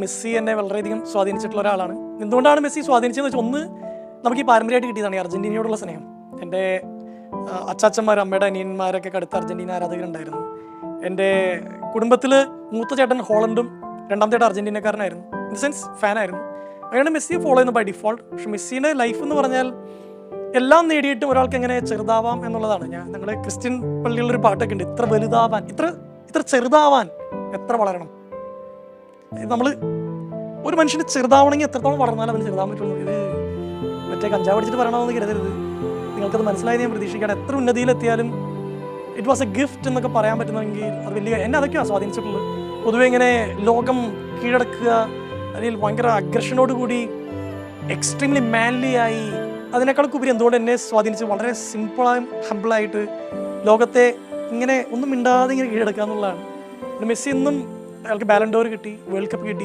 Messi എന്നെ വളരെയധികം സ്വാധീനിച്ചിട്ടുള്ള ഒരാളാണ്. എന്തുകൊണ്ടാണ് മെസ്സി സ്വാധീനിച്ചതെന്ന് വെച്ചാൽ, ഒന്ന് നമുക്ക് ഈ പാരമ്പര്യമായിട്ട് കിട്ടിയതാണ് ഈ അർജന്റീനയോടുള്ള സ്നേഹം. എൻ്റെ അച്ചാച്ചന്മാരും അമ്മയുടെ അനിയന്മാരൊക്കെ കടുത്ത അർജന്റീന ആരാധകരുണ്ടായിരുന്നു. എൻ്റെ കുടുംബത്തിൽ മൂത്ത ചേട്ടൻ ഹോളണ്ടും രണ്ടാമത്തെ ചേട്ടൻ അർജന്റീനക്കാരനായിരുന്നു. ഇൻ ദ സെൻസ് ഫാനായിരുന്നു. അങ്ങനെ മെസ്സിയെ ഫോളോ ചെയ്യുന്നു ബൈ ഡിഫോൾട്ട്. പക്ഷെ മെസ്സിയുടെ ലൈഫ് എന്ന് പറഞ്ഞാൽ എല്ലാം നേടിയിട്ടും ഒരാൾക്ക് എങ്ങനെ ചെറുതാവാം എന്നുള്ളതാണ്. ഞങ്ങളുടെ ക്രിസ്ത്യൻ പള്ളിയിലൊരു പാട്ടൊക്കെ ഉണ്ട്, ഇത്ര വലുതാവാൻ, ഇത്ര ചെറുതാവാൻ എത്ര വളരണം. നമ്മൾ ഒരു മനുഷ്യന് ചെറുതാവണമെങ്കിൽ എത്രത്തോളം വളർന്നാലും അവന് ചെറുതാൻ പറ്റുള്ളൂ. ഇത് മറ്റേ കഞ്ചാവ് അടിച്ചിട്ട് പറയണമെന്ന് കരുതരുത്. നിങ്ങൾക്കത് മനസ്സിലായി ഞാൻ പ്രതീക്ഷിക്കുകയാണ്. എത്ര ഉന്നതിയിലെത്തിയാലും ഇറ്റ് വാസ് എ ഗിഫ്റ്റ് എന്നൊക്കെ പറയാൻ പറ്റുന്നെങ്കിൽ അത് വലിയ എന്നെ അതൊക്കെയാണ് സ്വാധീനിച്ചിട്ടുള്ളത്. പൊതുവെ ഇങ്ങനെ ലോകം കീഴടക്കുക, അതിൽ ഭയങ്കര അഗ്രഷനോട് കൂടി എക്സ്ട്രീംലി മാൻലി ആയി, അതിനേക്കാളൊക്കെ ഉപരി എന്തുകൊണ്ട് എന്നെ സ്വാധീനിച്ച് വളരെ സിമ്പിളായും ഹംബിളായിട്ട് ലോകത്തെ ഇങ്ങനെ ഒന്നും മിണ്ടാതെ ഇങ്ങനെ കീഴടക്കുക എന്നുള്ളതാണ്. മെസ്സി എന്നും അയാൾക്ക് ബാലൻ ഡോർ കിട്ടി, വേൾഡ് കപ്പ് കിട്ടി.